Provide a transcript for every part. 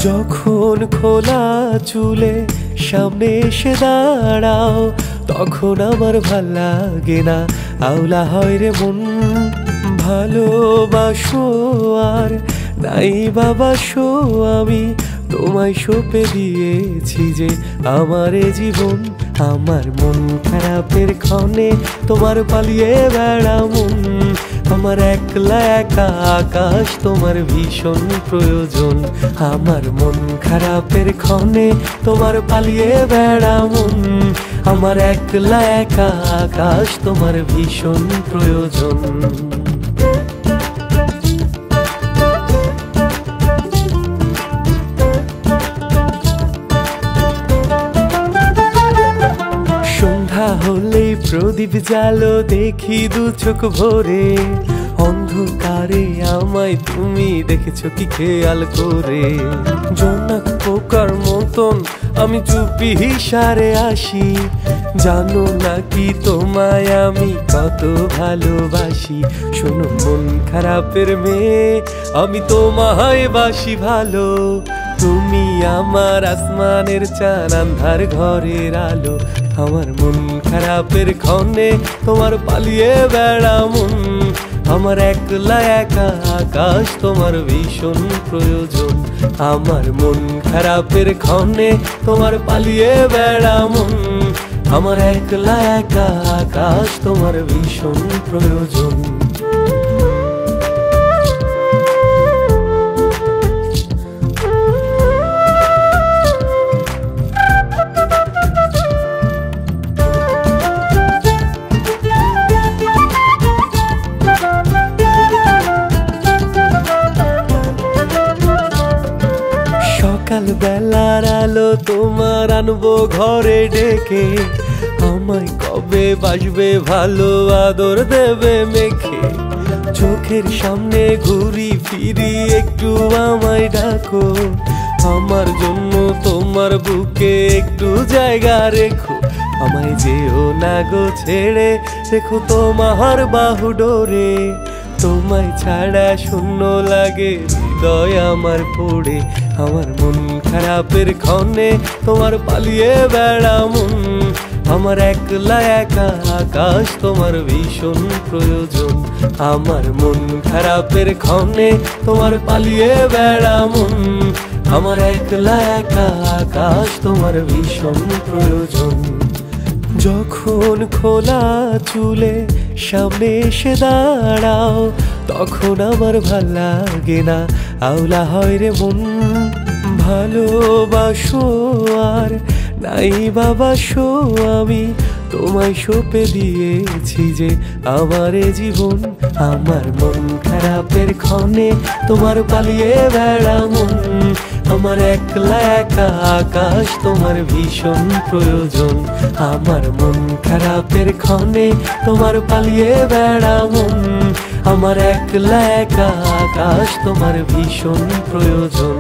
যখন খোলা চুলে সামনে এসে দাঁড়াও তখন আমার ভাল লাগে না, আওলা হয় রে মন। ভালোবাসো আর নাই বাবাসো, আমি তোমায় সঁপে দিয়েছি যে আমার জীবন। আমার মন খারাপের ক্ষণে তোমার পালিয়ে বেড়া মন, আমার একলা একা আকাশ তোমার ভীষণ প্রয়োজন। আমার মন খারাপের ক্ষণে তোমার পালিয়ে বেড়া মন, আমার একলা একা আকাশ তোমার ভীষণ প্রয়োজন। সন্ধ্যা হলেই প্রদীপ জালো দেখি দু চোখ ভরে, অন্ধকারে আমায় তুমি দেখেছো কি খেয়াল করে? জোনাক পোকার মতন আমি চুপি হিসারে আসি, জানো নাকি তোমায় আমি কত ভালোবাসি। শোনো মন খারাপের মেয়ে, আমি তোমায় বাসি ভালো, তুমি আমার আসমানের চাঁদ আন্ধার ঘরের আলো। আমার মন খারাপের ক্ষণে তোমার পালিয়ে বেড়া মন, আমার একলা একা আকাশ তোমার ভীষণ প্রয়োজন। আমার মন খারাপের ক্ষণে তোমার পালিয়ে বেড়া মন, আমার একলা একা আকাশ তোমার ভীষণ প্রয়োজন। সকাল বেলার আলো তোমার আনবো ঘরে ডেকে, আমায় কবে বাসবে ভালো আদর দেবে মেখে। চোখের সামনে ঘুরি ফিরি একটু আমায় ডাকো, আমার জন্য তোমার বুকে একটু জায়গা রেখো। আমায় যেও না গো ছেড়ে, রেখো তোমার বাহু ডোরে, তোমায় ছাড়া শূন্য লাগে হৃদয় আমার পড়ে। আমার মন খারাপের ক্ষণে তোমার পালিয়ে বেড়া মন, আমার একলা একা আকাশ তোমার ভীষণ প্রয়োজন। আমার মন খারাপের ক্ষণে তোমার পালিয়ে বেড়া মন, আমার একলা একা আকাশ তোমার ভীষণ প্রয়োজন। যখন খোলা চুলে সামনে এসে দাঁড়াও তখন আমার ভাল লাগে না, আওলা হয় রে মন। ভালোবাসো আর নাই বাবাসো, আমি তোমায় সঁপে দিয়েছি যে আমার জীবন। আমার মন খারাপের ক্ষণে তোমার পালিয়ে বেড়া মন, আমার একলা একা আকাশ তোমার ভীষণ প্রয়োজন। আমার মন খারাপের ক্ষণে তোমার পালিয়ে বেড়া মন, আমার একলা একা আকাশ তোমার ভীষণ প্রয়োজন।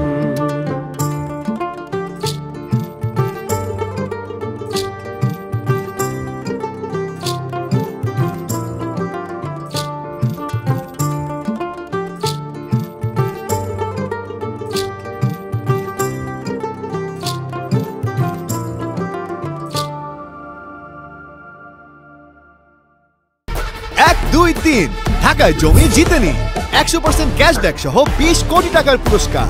এক দুই তিন ঢাকায় জমি জিতে নিন 100% ক্যাশব্যাক সহ 20 কোটি টাকার পুরস্কার।